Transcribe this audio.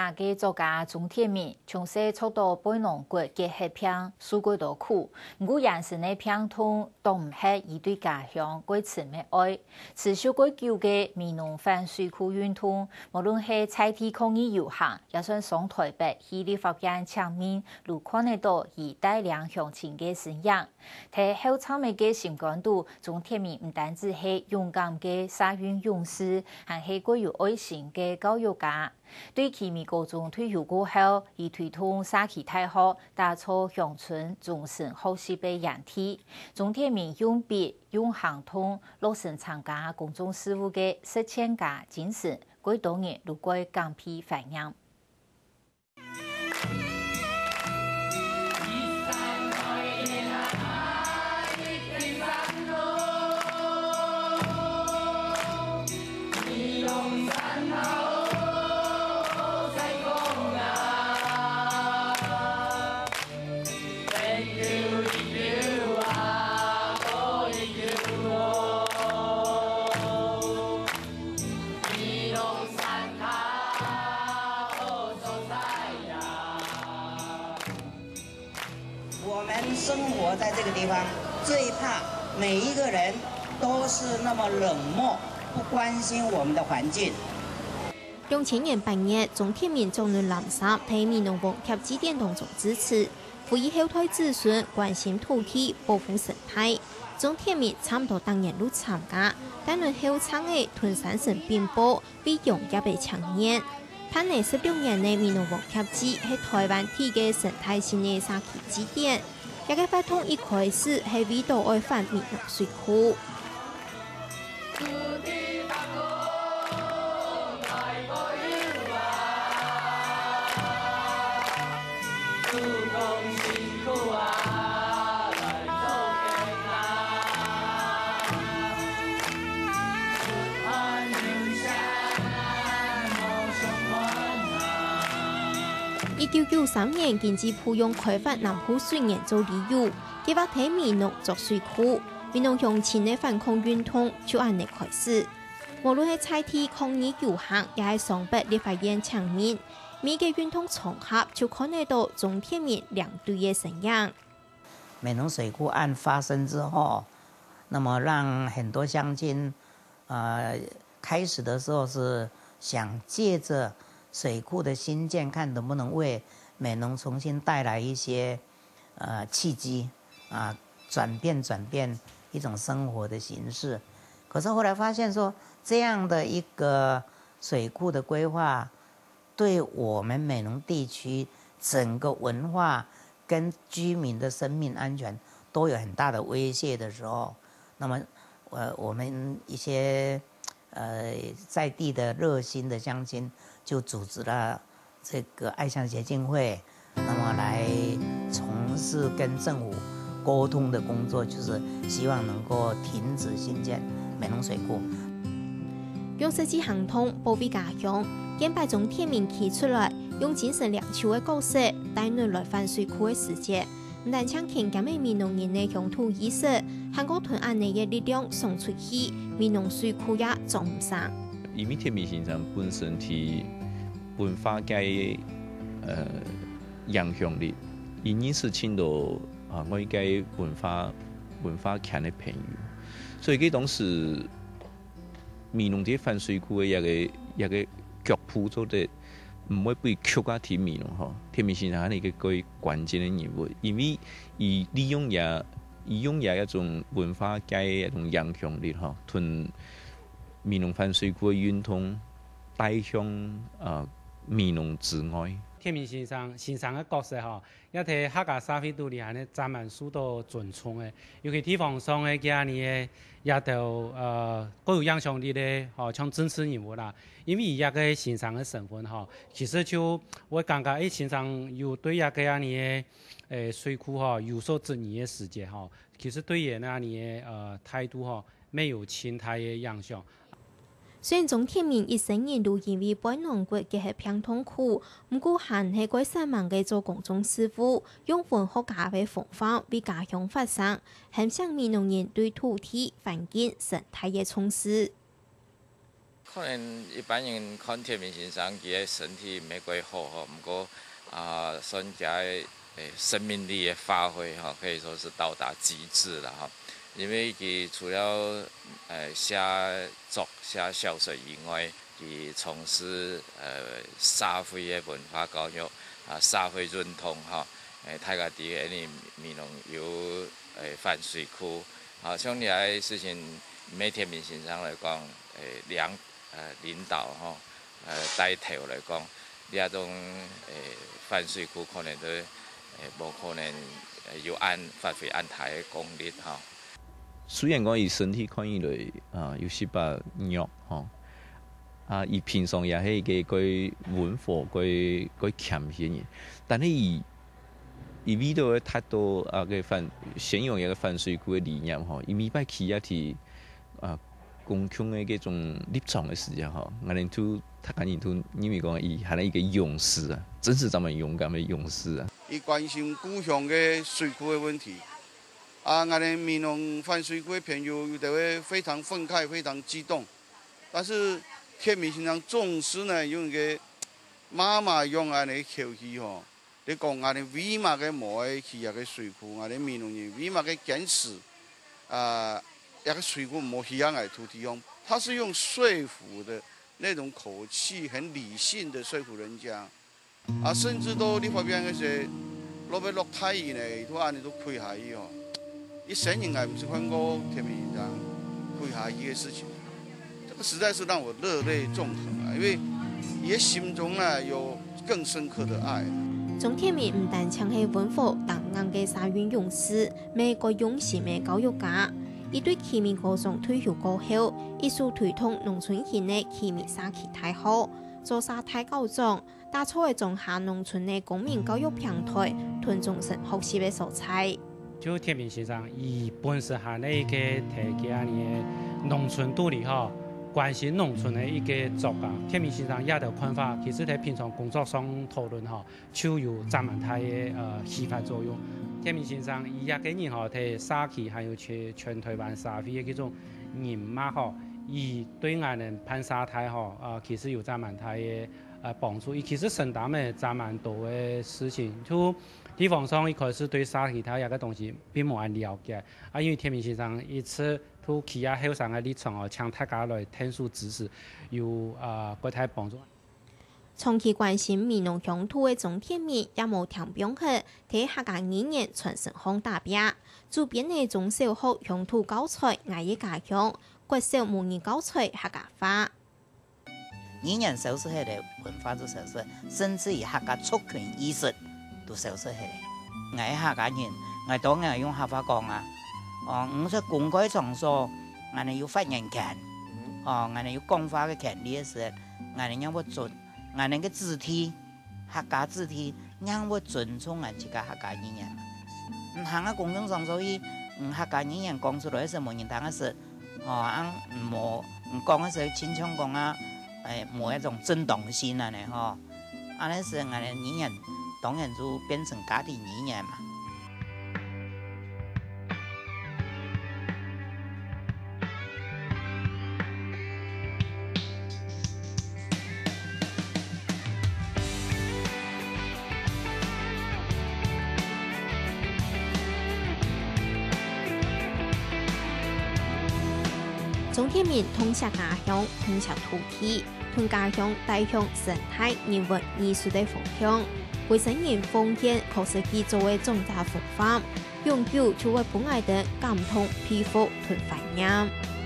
下嘅作家钟铁民从小出到北农国嘅黑片，受过多苦，不过人生嘅片痛都唔系伊对家乡过深嘅爱。持续过久嘅闽农反水库运动，无论系采地抗议游行，也算上台北去立法院抢面，都看得到以大量乡亲嘅声音。睇后场面嘅情感度，钟铁民唔单止系勇敢嘅沙运勇士，还系具有爱心嘅教育家。对其美高中退休过后，以推动社区大学打造乡村终身学习的样体。钟铁民用笔用行动落实参加公众事务的实践家精神，几多年如果港批反映。我们生活在这个地方，最怕每一个人都是那么冷漠，不关心我们的环境。2000年8月，钟铁民总论南沙喺闽农网贴指电当中支持，呼吁后代子孙关心土地、保护生态。钟铁民差唔多当年都参加，但论后场嘅屯山城并报比用也被抢眼。他呢16年嘅闽农网贴指喺台湾第一個生態性嘅社區指點，一個發通一開始係為到愛反闽農水庫。1993年，經濟部用開發南湖水源做理由，計劃睇闽農作水庫。闽農鄉親嘅反抗運動就按呢開始。無論係採地抗議遊行，也係上北立法院搶面，每個運動場合就看得到鐘鐵民兩隊嘅身影。闽農水庫案發生之後，那麼讓很多鄉親，開始的時候是想借着水庫的新建，看能不能為闽農重新帶來一些契機轉變一種生活的形式。可是後來發現說，這樣的一個水庫的規劃，對我們闽農地區整個文化跟居民的生命安全都有很大的威脅的時候，那麼我們一些在地的熱心的鄉親就組織了這個愛鄉協進會，那麼來從事跟政府溝通的工作，就是希望能夠停止新建闽農水庫。用實際行動保衛家鄉，簡擺鐘鐵民提出來，用精神領袖的角色帶領來反水庫的世界。唔但搶強減嘅闽農人嘅鄉土意識，韓國屯安內嘅力量送出去，闽農水庫也裝唔上。因為鐵民先生本身係文化界嘅影響力，因為是青到我嘅文化圈嘅朋友，所以佢當時闽農啲反水庫嘅一個腳步做得唔會被曲啊鐵民咯嗬，鐵民先生係一個關鍵嘅人物，因為伊利用一種文化界嘅一種影響力嗬，同闽農反水庫嘅運動帶向闽農之外。鐵民先生嘅角色嗬，一睇客家社會度裏係佔滿數到尊重嘅，尤其地方上嘅嘅呢也就各有影響力咧，像政治人物啦，因為一個先生嘅身份嗬，其實就我感覺誒先生有對一個呢水庫嗬有所質疑嘅事件嗬，其實對嘢呢態度嗬沒有前台嘅影響。雖然鐘鐵民一生人都因為北農國嘅係偏痛苦，唔過還係改善萬嘅做公眾事務，用文學家嘅風範為家鄉發聲，很想闽農人對土地、環境、生態嘅重視。可能一般人看天明先生，伊个身体没几好吼，不过孙家生命力的发挥哈，可以说是到达极致了哈。因为伊除了写作、写小说以外，伊从事社会的文化教育社会认同哈，大家伫个闽南有泛水区，像这些事情，每天明先生来讲，领导哈，带头来讲，这种泛水区可能都无可能有发挥安泰的功力哈。虽然讲伊身体看起来有18弱吼，伊平常也是一个文化几欠些人，但是伊遇到的太多个先用一个反水区的理念吼，伊明白起一提公共的这种立场的时间吼，我们他赶紧因为讲伊还是一个勇士啊，真是咱们勇敢的勇士啊。伊关心故乡的水库的问题。我们闽南泛水区的朋友有的会非常愤慨、非常激动，但是天明先生总是呢用一个妈妈用安尼口气吼，你讲安尼为嘛个无爱去个水库，安尼闽南人为嘛个坚持一个水库无去来土地用，他是用说服的那种口气，很理性的说服人家，甚至都你发现那些落太医呢，都安尼都开下去吼。一生应该不是看过天明先生开下去的事情，这个实在是让我热泪纵横啊！因为也心中呢有更深刻的爱。钟天明唔但像係文化當硬嘅社運勇士，美國勇士嘅教育家，伊對啟明高中退休過後，一手推動農村縣嘅啟明社區大學，做沙太高中，打造嘅中下農村嘅公民教育平台，團眾生學習嘅素材。就天明先生，伊本身係一個提起呢農村度里吼，關心農村的一個作家。天明先生也有看法，其實喺平常工作上討論吼，就有佔蠻大嘅啟發作用。天明先生伊一個人吼，喺社區還有全台灣社會嘅嗰種人脈吼，伊對我哋辦沙台吼其實有佔蠻大嘅幫助。伊其實承擔嘅佔蠻多嘅事情，就地方上一開始對沙其他一個東西並冇人了解，因為天明先生一次都企業後上嘅立場哦，請大家來聽述知識，有國泰幫助。長期關心閩南鄉土嘅鐘天明也冇停兵去，替客家語言傳承項打拼。主編嘅中小學鄉土教材愛嘅家鄉，國小模擬教材客家話。語言消失起來，文化就消失，甚至於客家族群意識都消失起來。愛客家人，我當然用客話講啊。我說公開場所，我哋要發言權，我哋要講話嘅權利嘅時候，我哋要尊，我哋嘅肢體，客家肢體，要尊重人自家客家語言。唔行喺公共場所以，客家語言講出來嘅時候冇人聽嘅時候，唔講嘅時候親像講啊，冇一種震動性啊，安尼時我哋語言當然就變成家庭語言嘛。鐘天明通識家鄉，通識土地，通家鄉帶向生態、人文、藝術的方向，為生人奉獻確實佢作為重大方法，永久就為本愛的感動、佩服同懷念。